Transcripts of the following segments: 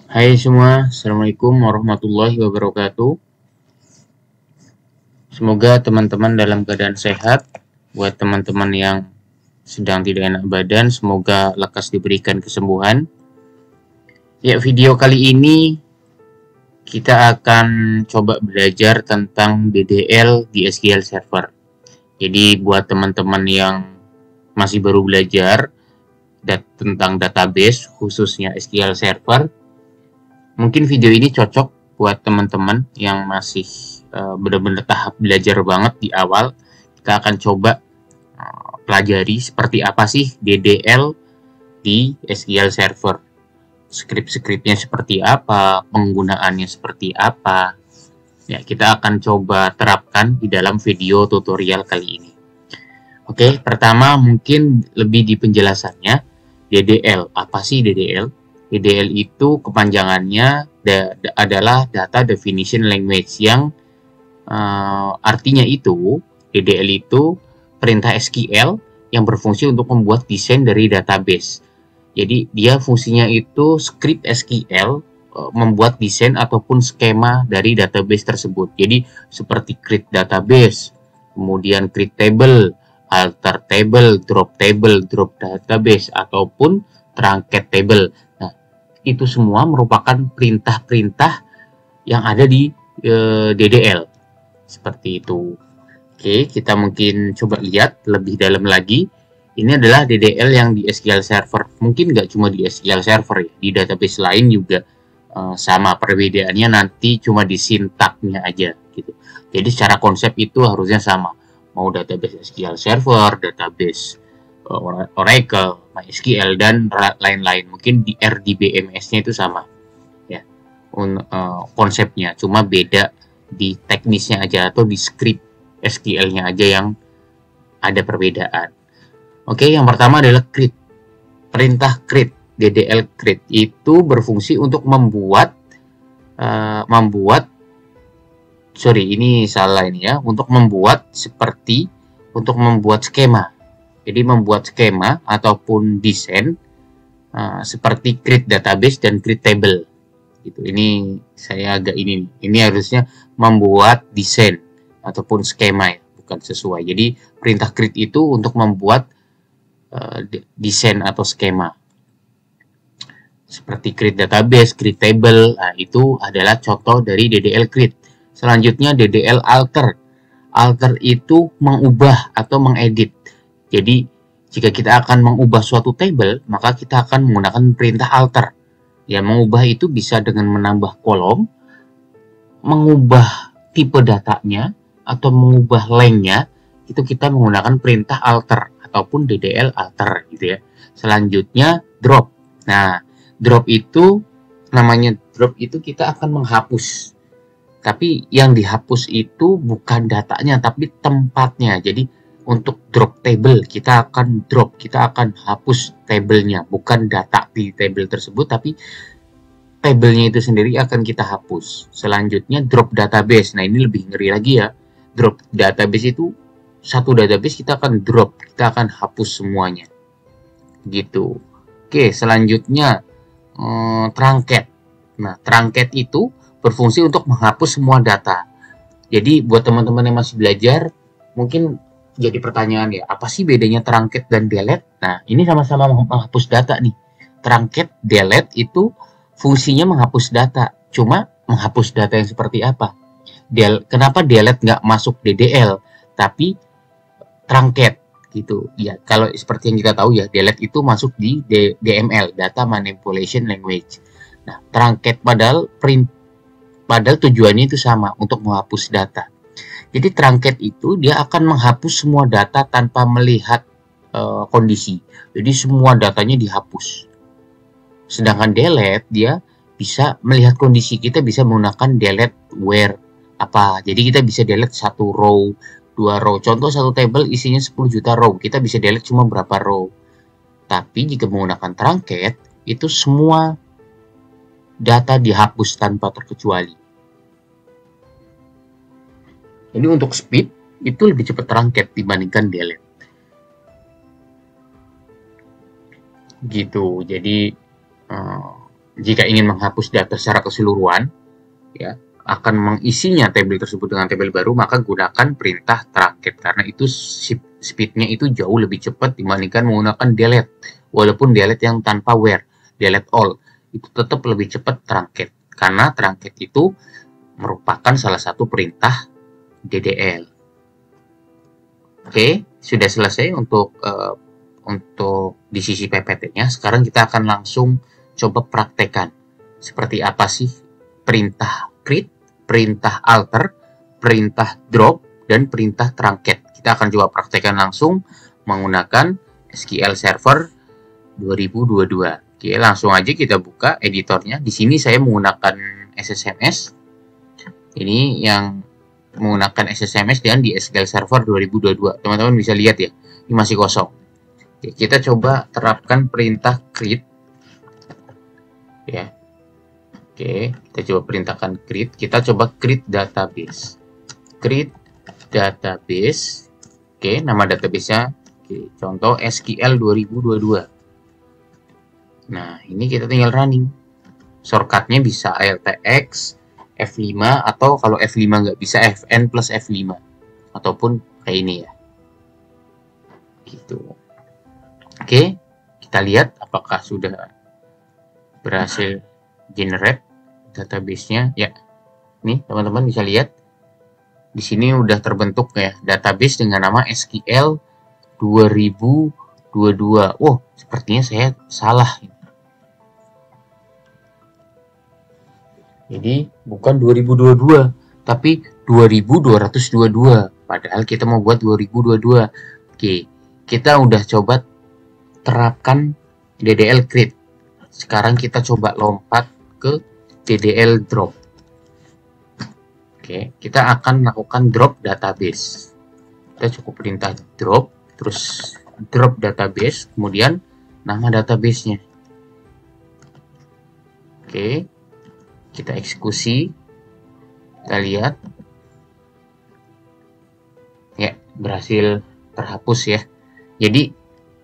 Hai semua, Assalamualaikum warahmatullahi wabarakatuh. Semoga teman-teman dalam keadaan sehat. Buat teman-teman yang sedang tidak enak badan, semoga lekas diberikan kesembuhan. Ya, video kali ini kita akan coba belajar tentang DDL di SQL Server. Jadi buat teman-teman yang masih baru belajar tentang database, khususnya SQL Server, mungkin video ini cocok buat teman-teman yang masih benar-benar tahap belajar banget di awal. Kita akan coba pelajari seperti apa sih DDL di SQL Server. Skrip-skripnya seperti apa, penggunaannya seperti apa. Ya, kita akan coba terapkan di dalam video tutorial kali ini. Oke, pertama mungkin lebih di penjelasannya. DDL, apa sih DDL? DDL itu kepanjangannya adalah Data Definition Language yang artinya itu DDL itu perintah SQL yang berfungsi untuk membuat desain dari database. Jadi dia fungsinya itu script SQL membuat desain ataupun skema dari database tersebut. Jadi seperti create database, kemudian create table, alter table, drop database, ataupun truncate table. Nah, itu semua merupakan perintah-perintah yang ada di DDL. Seperti itu. Oke, kita mungkin coba lihat lebih dalam lagi. Ini adalah DDL yang di SQL Server. Mungkin nggak cuma di SQL Server ya, di database lain juga sama. Perbedaannya nanti cuma di sintaknya aja gitu. Jadi secara konsep itu harusnya sama. Mau database SQL Server, database Oracle, MySQL, dan lain-lain. Mungkin di RDBMS-nya itu sama ya, konsepnya. Cuma beda di teknisnya aja atau di script SQL-nya aja yang ada perbedaan. Oke, yang pertama adalah create. Perintah create, DDL create itu berfungsi untuk membuat untuk membuat skema. Jadi membuat skema ataupun desain seperti create database dan create table. Gitu. Ini saya agak ini harusnya membuat desain ataupun skema ya, bukan sesuai. Jadi perintah create itu untuk membuat desain atau skema seperti create database, create table. Nah, itu adalah contoh dari DDL create. Selanjutnya DDL alter. Alter itu mengubah atau mengedit. Jadi jika kita akan mengubah suatu table, maka kita akan menggunakan perintah alter. Ya, mengubah itu bisa dengan menambah kolom, mengubah tipe datanya, atau mengubah lengthnya, itu kita menggunakan perintah alter ataupun DDL alter gitu ya. Selanjutnya drop. Nah, drop itu kita akan menghapus. Tapi yang dihapus itu bukan datanya tapi tempatnya. Jadi untuk drop table kita akan hapus tabelnya, bukan data di table tersebut, tapi tabelnya itu sendiri akan kita hapus. Selanjutnya drop database. Nah, ini lebih ngeri lagi ya. Drop database itu satu database kita akan drop, kita akan hapus semuanya. Gitu. Oke, selanjutnya truncate. Nah, truncate itu berfungsi untuk menghapus semua data. Jadi buat teman-teman yang masih belajar, mungkin jadi pertanyaan ya, apa sih bedanya truncate dan delete? Nah, ini sama-sama menghapus data nih. Truncate, delete itu fungsinya menghapus data. Cuma menghapus data yang seperti apa? Kenapa delete nggak masuk DDL, tapi truncate gitu ya? Kalau seperti yang kita tahu ya, delete itu masuk di DML, Data Manipulation Language. Nah, truncate padahal tujuannya itu sama, untuk menghapus data. Jadi truncate itu dia akan menghapus semua data tanpa melihat kondisi. Jadi semua datanya dihapus. Sedangkan delete dia bisa melihat kondisi. Kita bisa menggunakan delete where apa. Jadi kita bisa delete satu row, 2 row. Contoh satu table isinya 10 juta row. Kita bisa delete cuma berapa row. Tapi jika menggunakan truncate, itu semua data dihapus tanpa terkecuali. Jadi untuk speed, itu lebih cepat truncate dibandingkan delete. Gitu, jadi Jika ingin menghapus data secara keseluruhan, ya, akan mengisinya tabel tersebut dengan tabel baru, maka gunakan perintah truncat karena itu speednya itu jauh lebih cepat dibandingkan menggunakan delete. Walaupun delete yang tanpa where, delete all, itu tetap lebih cepat truncat karena truncat itu merupakan salah satu perintah DDL. Oke, sudah selesai untuk di sisi PPT-nya. Sekarang kita akan langsung coba praktekkan seperti apa sih perintah create, perintah alter, perintah drop, dan perintah truncat. Kita akan coba praktekkan langsung menggunakan SQL Server 2022. Oke, langsung aja kita buka editornya. Di sini saya menggunakan SSMS. Ini yang menggunakan SSMS dan di SQL Server 2022. Teman-teman bisa lihat ya, ini masih kosong. Oke, kita coba terapkan perintah create. Ya. Oke, kita coba perintahkan create. Kita coba create database. Create database. Oke, nama database-nya. Oke, contoh SQL 2022. Nah, ini kita tinggal running. Shortcut-nya bisa ALTX, F5, atau kalau F5 nggak bisa Fn plus F5. Ataupun kayak ini ya. Gitu. Oke, kita lihat apakah sudah berhasil generate database-nya. Ya, nih teman-teman bisa lihat. Di sini udah terbentuk ya database dengan nama SQL 2022. Wow, sepertinya saya salah. Jadi bukan 2022, tapi 2222. Padahal kita mau buat 2022. Oke, kita udah coba terapkan DDL create. Sekarang kita coba lompat ke DDL drop. Oke, kita akan melakukan drop database. Kita cukup perintah drop, terus drop database, kemudian nama database-nya. Oke, kita eksekusi. Kita lihat. Ya, berhasil terhapus ya. Jadi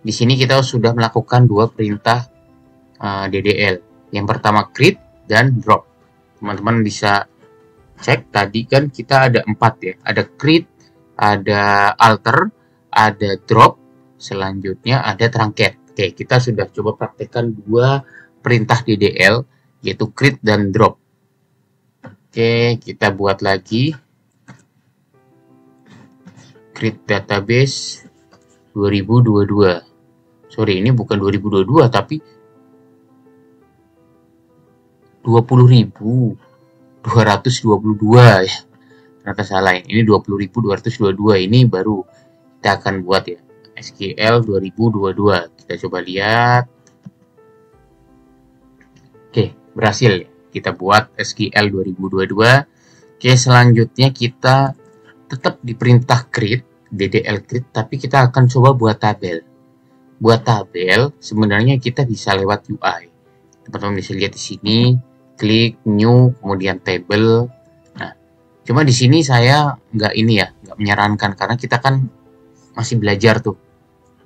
di sini kita sudah melakukan dua perintah DDL. Yang pertama create dan drop. Teman-teman bisa cek tadi kan kita ada 4 ya. Ada create, ada alter, ada drop, selanjutnya ada truncat. Oke, kita sudah coba praktekkan dua perintah DDL yaitu create dan drop. Oke, kita buat lagi create database 2022. Sorry, ini bukan 2022 tapi 20.222 ya. Ternyata salah ya. Ini 20.222. Ini baru kita akan buat ya. SQL 2022. Kita coba lihat. Oke, berhasil ya. Kita buat SQL 2022. Oke, selanjutnya kita tetap di perintah create, DDL create, tapi kita akan coba buat tabel. Buat tabel sebenarnya kita bisa lewat UI. Teman-teman bisa lihat di sini, klik new, kemudian table. Nah, cuma di sini saya nggak menyarankan karena kita kan masih belajar tuh.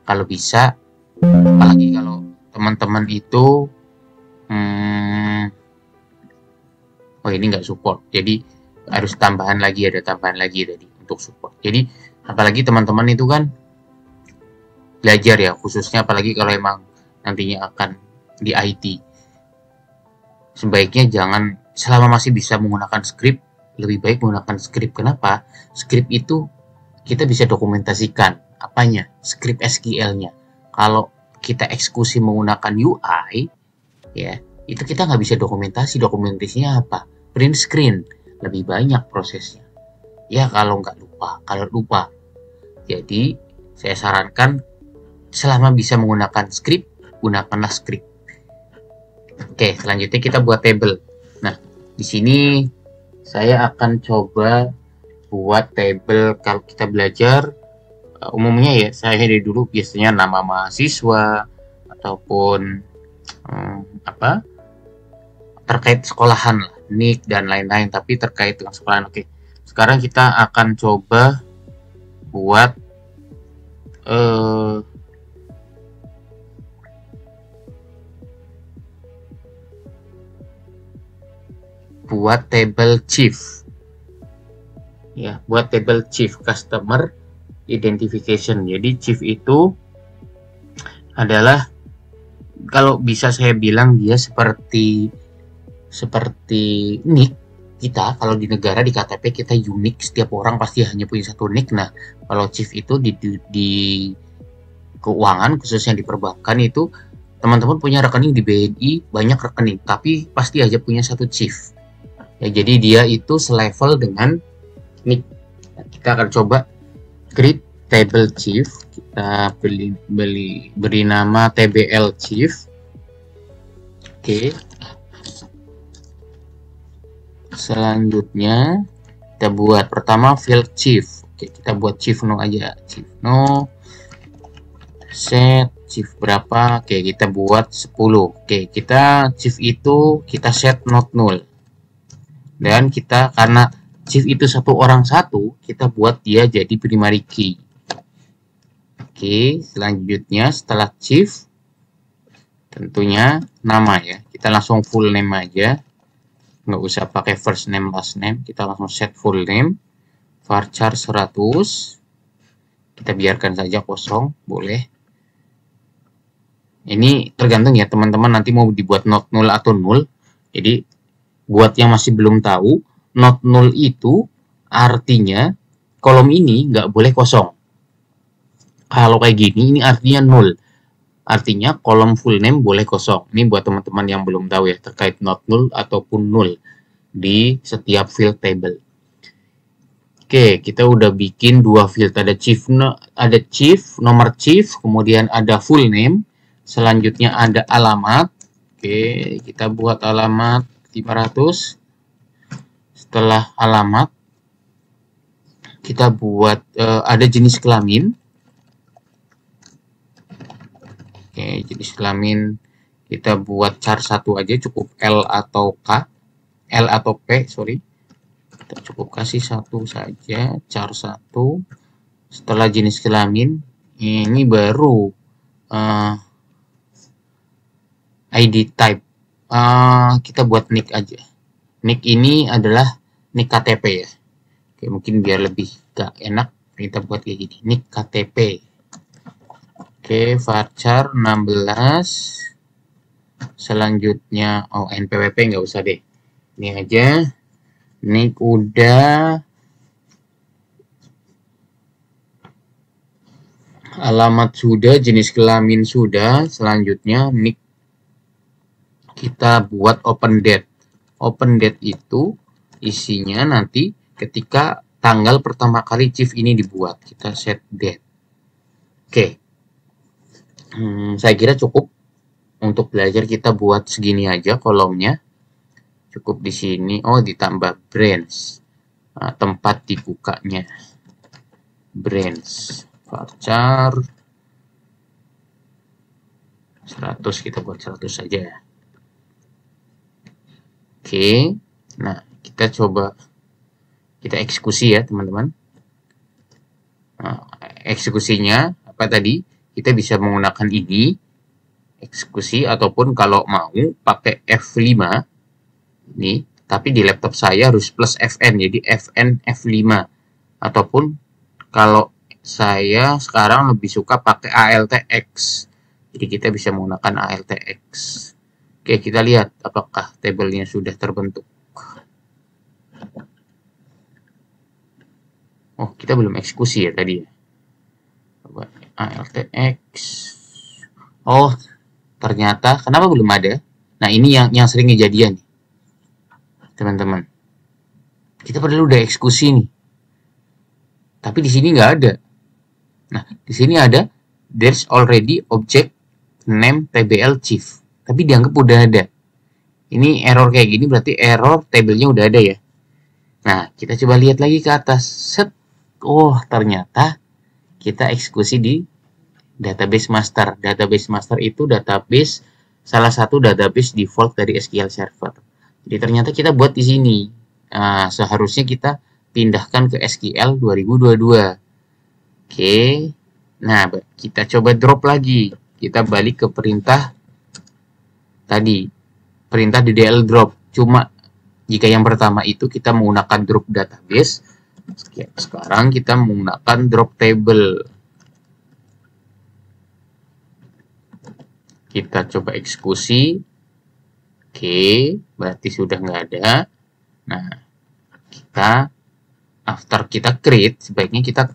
Kalau bisa, apalagi kalau teman-teman itu, oh ini nggak support, jadi harus ada tambahan lagi tadi untuk support. Jadi apalagi teman-teman itu kan belajar ya, khususnya apalagi kalau emang nantinya akan di IT. Sebaiknya jangan, selama masih bisa menggunakan script, lebih baik menggunakan script. Kenapa? Script itu kita bisa dokumentasikan apanya, script SQL-nya. Kalau kita eksekusi menggunakan UI, ya itu kita nggak bisa dokumentasinya apa? Print screen, lebih banyak prosesnya. Ya kalau lupa. Jadi saya sarankan selama bisa menggunakan script, gunakanlah script. Oke, selanjutnya kita buat table. Nah, di sini saya akan coba buat table. Kalau kita belajar umumnya ya, saya dari dulu biasanya nama mahasiswa ataupun terkait sekolahan lah, NIK dan lain-lain, tapi terkait dengan sekolahan. Oke, sekarang kita akan coba buat buat table chief. Ya, buat table chief customer identification. Jadi chief itu adalah, kalau bisa saya bilang, dia seperti nick kita. Kalau di negara, di KTP kita unik, setiap orang pasti hanya punya satu nick. Nah, kalau chief itu di keuangan, khususnya di perbankan, itu teman-teman punya rekening di BNI, banyak rekening, tapi pasti aja punya satu chief. Ya, jadi dia itu selevel dengan nick. Nah, kita akan coba create table chief. Kita beri nama TBL chief. Oke. Selanjutnya kita buat pertama field chief. Oke, kita buat chief no aja. Chief no. Set chief berapa? Oke, kita buat 10. Oke, kita chief itu kita set not null. Dan kita, karena chief itu satu orang satu, kita buat dia jadi primary key. Oke, selanjutnya setelah chief, tentunya nama ya. Kita langsung full name aja. Nggak usah pakai first name, last name. Kita langsung set full name. Varchar 100. Kita biarkan saja kosong, boleh. Ini tergantung ya teman-teman, nanti mau dibuat not null atau null. Jadi buat yang masih belum tahu, not null itu artinya kolom ini nggak boleh kosong. Kalau kayak gini, ini artinya null. Artinya kolom full name boleh kosong. Ini buat teman-teman yang belum tahu ya, terkait not null ataupun null di setiap field table. Oke, kita udah bikin dua field. Ada chief, nomor chief, kemudian ada full name. Selanjutnya ada alamat. Oke, kita buat alamat 500. Setelah alamat, kita buat ada jenis kelamin. Oke, jenis kelamin kita buat char 1 aja, cukup L atau P, sorry. Kita cukup kasih 1 saja, char 1. Setelah jenis kelamin, ini baru ID type. Kita buat nick aja. Nick ini adalah nick KTP ya. Oke, mungkin biar lebih gak enak, kita buat kayak gini, nick KTP. Oke, varchar 16. Selanjutnya, NPWP nggak usah deh. Ini aja. Nick udah. Alamat sudah, jenis kelamin sudah. Selanjutnya nick kita buat open date. Open date itu isinya nanti ketika tanggal pertama kali chief ini dibuat. Kita set date. Oke. Saya kira cukup untuk belajar, kita buat segini aja kolomnya. Cukup di sini. Oh, ditambah branch. Tempat dibukanya. Branch. Varchar 100, kita buat 100 saja ya. Oke, nah kita coba kita eksekusi ya teman-teman. Nah, eksekusinya apa tadi? Kita bisa menggunakan ini eksekusi, ataupun kalau mau pakai F5 nih, tapi di laptop saya harus plus Fn, jadi Fn F5, ataupun kalau saya sekarang lebih suka pakai ALTX, jadi kita bisa menggunakan ALTX. Oke, kita lihat apakah tabelnya sudah terbentuk. Oh, kita belum eksekusi ya tadi ya. Coba ALTX. Oh, ternyata kenapa belum ada? Nah, ini yang sering kejadian nih, teman-teman. Kita padahal udah eksekusi nih, tapi di sini nggak ada. Nah, di sini ada there's already object name TBL chief, tapi dianggap udah ada. Ini error kayak gini berarti error tabelnya udah ada ya. Nah, kita coba lihat lagi ke atas. Set. Oh, ternyata kita eksekusi di database master. Database master itu database, salah satu database default dari SQL Server. Jadi ternyata kita buat di sini. Nah, seharusnya kita pindahkan ke SQL 2022. Oke. Nah, kita coba drop lagi. Kita balik ke perintah tadi. Perintah DDL drop. Cuma Jika yang pertama itu kita menggunakan drop database, sekarang kita menggunakan drop table. Kita coba eksekusi. Oke, berarti sudah nggak ada. Nah, after kita create, sebaiknya kita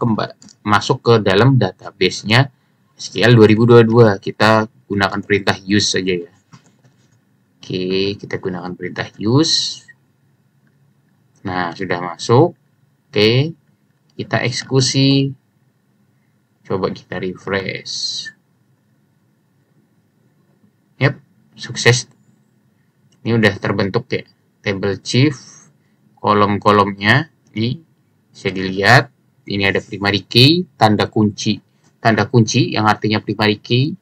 masuk ke dalam database-nya SQL 2022. Kita gunakan perintah use saja ya. Oke, kita gunakan perintah use. Nah, sudah masuk. Oke, kita eksekusi. Coba kita refresh. Yap, sukses. Ini udah terbentuk ya. Table chief, kolom-kolomnya. Ini bisa dilihat. Ini ada primary key, tanda kunci. Tanda kunci yang artinya primary key.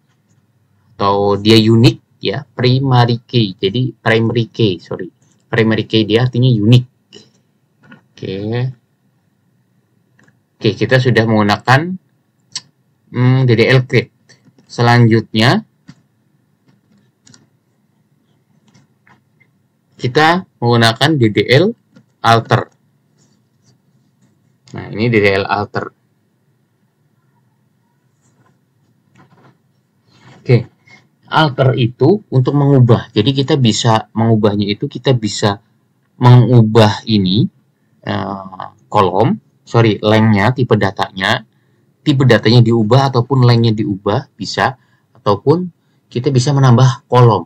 Atau dia unik ya, primary key. Jadi primary key, sorry. Primary key dia artinya unik. Oke, kita sudah menggunakan DDL create. Selanjutnya kita menggunakan DDL alter. Nah, ini DDL alter. Oke, alter itu untuk mengubah. Jadi kita bisa mengubahnya itu, kita bisa mengubah ini lengthnya, tipe datanya diubah ataupun lengthnya diubah bisa, ataupun kita bisa menambah kolom.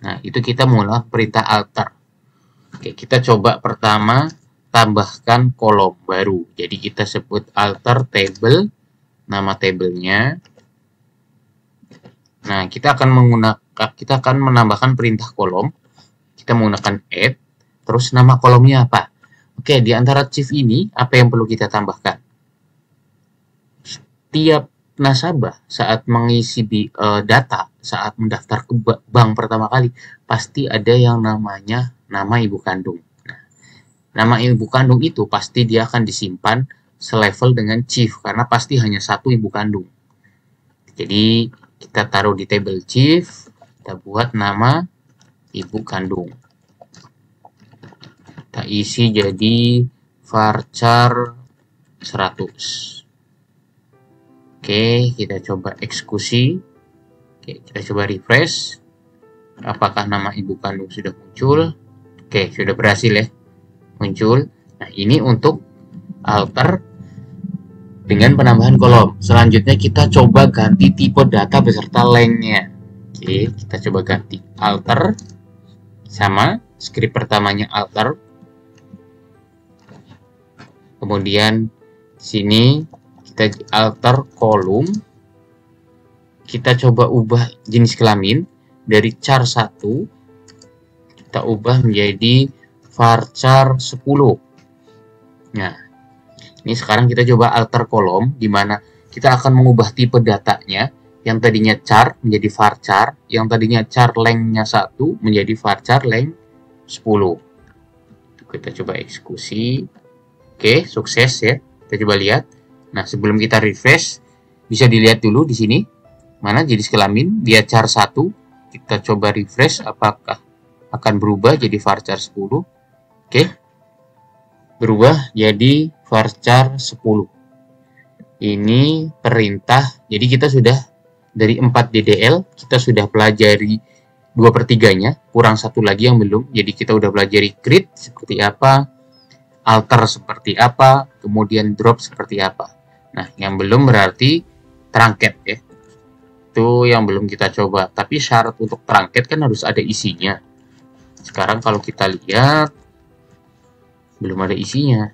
Nah, itu kita menggunakan perintah alter. Oke, kita coba pertama tambahkan kolom baru. Jadi kita sebut alter table, nama tabelnya. Nah, kita akan menambahkan perintah kolom. Kita menggunakan add, terus nama kolomnya apa? Oke, di antara chief ini apa yang perlu kita tambahkan? Setiap nasabah saat mengisi data, saat mendaftar ke bank pertama kali, pasti ada yang namanya nama ibu kandung. Nah, nama ibu kandung itu pasti dia akan disimpan selevel dengan chief, karena pasti hanya satu ibu kandung. Jadi, kita taruh di table chief, kita buat nama ibu kandung. Kita isi jadi varchar 100. Oke, kita coba eksekusi. Oke, kita coba refresh. Apakah nama ibu kandung sudah muncul? Oke, sudah berhasil ya, muncul. Nah, ini untuk alter dengan penambahan kolom. Selanjutnya kita coba ganti tipe data beserta lengthnya. Oke, kita coba ganti alter. Sama, script pertamanya alter. Kemudian sini kita alter kolom. Kita coba ubah jenis kelamin dari char 1 kita ubah menjadi varchar 10. Nah, ini sekarang kita coba alter kolom, di mana kita akan mengubah tipe datanya, yang tadinya char menjadi varchar, yang tadinya char lengthnya 1 menjadi varchar length 10. Kita coba eksekusi. Oke, sukses ya. Kita coba lihat. Nah, sebelum kita refresh, bisa dilihat dulu di sini. Mana jenis kelamin, dia char 1. Kita coba refresh, apakah akan berubah jadi varchar 10. Oke. Berubah jadi varchar 10. Ini perintah. Jadi kita sudah dari 4 DDL, kita sudah pelajari 2/3-nya, kurang satu lagi yang belum. Jadi kita udah pelajari create seperti apa, alter seperti apa, kemudian drop seperti apa. Nah, yang belum berarti truncat ya. Itu yang belum kita coba. Tapi syarat untuk truncat kan harus ada isinya. Sekarang kalau kita lihat, belum ada isinya.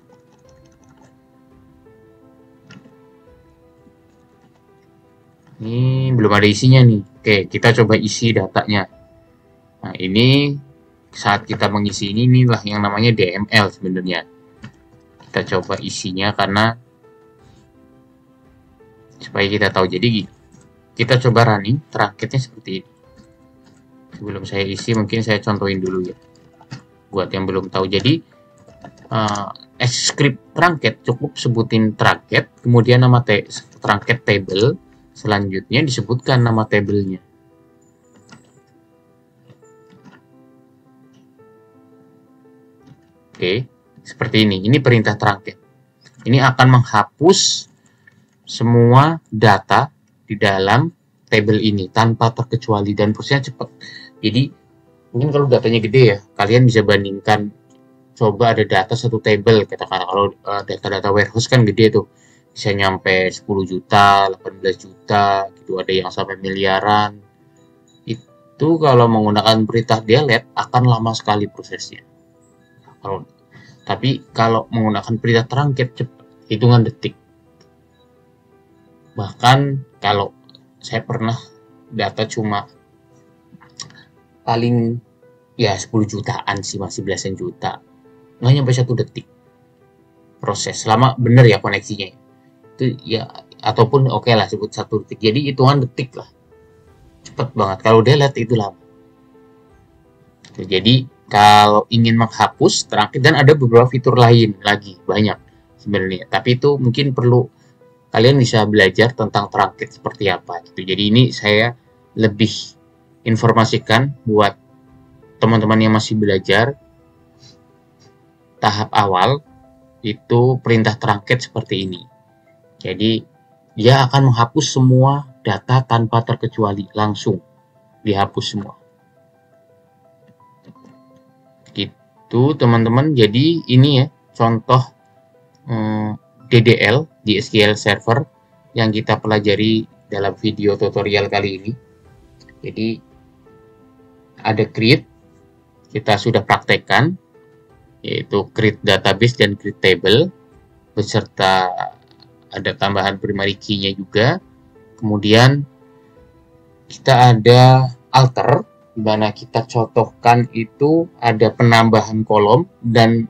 Ini belum ada isinya nih. Oke, kita coba isi datanya. Nah, ini saat kita mengisi inilah yang namanya DML sebenarnya. Kita coba isinya karena supaya kita tahu. Jadi kita coba running truncatnya seperti ini. Sebelum saya isi, mungkin saya contohin dulu ya, buat yang belum tahu. Jadi script truncat cukup sebutin truncat, kemudian nama truncat table, selanjutnya disebutkan nama tabelnya. Oke, seperti ini. Ini perintah truncat. Ini akan menghapus semua data di dalam tabel ini tanpa terkecuali, dan prosesnya cepat. Jadi mungkin kalau datanya gede ya, kalian bisa bandingkan, coba ada data satu tabel, katakan kalau data-data warehouse kan gede tuh, bisa nyampe 10 juta, 18 juta gitu, ada yang sampai miliaran. Itu kalau menggunakan perintah delete akan lama sekali prosesnya. Tapi kalau menggunakan perintah truncat cepat, hitungan detik. Bahkan kalau saya pernah data cuma paling ya 10 jutaan sih, masih belasan juta, nggak nyampe 1 detik proses, selama bener ya koneksinya itu ya, ataupun oke lah sebut 1 detik, jadi hitungan detik lah, cepet banget. Kalau delete itu lama. Jadi kalau ingin menghapus truncat, dan ada beberapa fitur lain lagi, banyak sebenarnya, tapi itu mungkin perlu kalian bisa belajar tentang truncat seperti apa gitu. Jadi ini saya lebih informasikan buat teman-teman yang masih belajar tahap awal, itu perintah truncat seperti ini. Jadi dia akan menghapus semua data tanpa terkecuali, langsung dihapus semua. Gitu teman-teman. Jadi ini ya contoh DDL di SQL Server yang kita pelajari dalam video tutorial kali ini. Jadi ada create, kita sudah praktekkan, yaitu create database dan create table, beserta ada tambahan primary key-nya juga. Kemudian kita ada alter, di mana kita contohkan itu ada penambahan kolom dan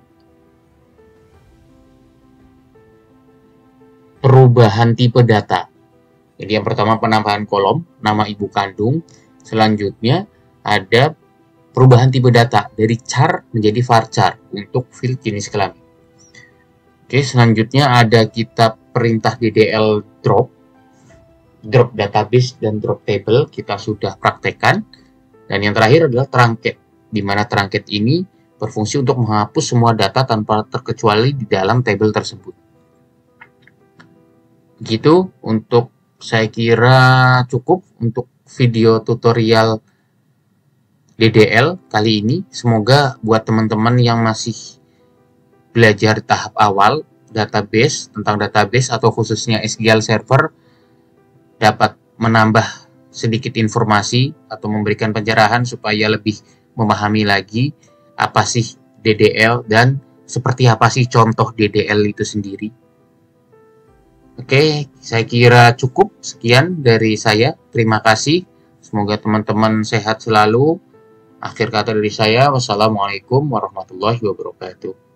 perubahan tipe data. Jadi yang pertama penambahan kolom, nama ibu kandung. Selanjutnya ada perubahan tipe data dari char menjadi varchar untuk field jenis kelamin. Oke, selanjutnya ada kita perintah DDL drop database dan drop table, kita sudah praktekkan. Dan yang terakhir adalah truncat, di mana truncat ini berfungsi untuk menghapus semua data tanpa terkecuali di dalam tabel tersebut. Gitu, untuk saya kira cukup untuk video tutorial DDL kali ini. Semoga buat teman-teman yang masih belajar tahap awal database, tentang database atau khususnya SQL Server, dapat menambah sedikit informasi atau memberikan pencerahan supaya lebih memahami lagi apa sih DDL dan seperti apa sih contoh DDL itu sendiri. Oke, saya kira cukup sekian dari saya. Terima kasih. Semoga teman-teman sehat selalu. Akhir kata dari saya, wassalamualaikum warahmatullahi wabarakatuh.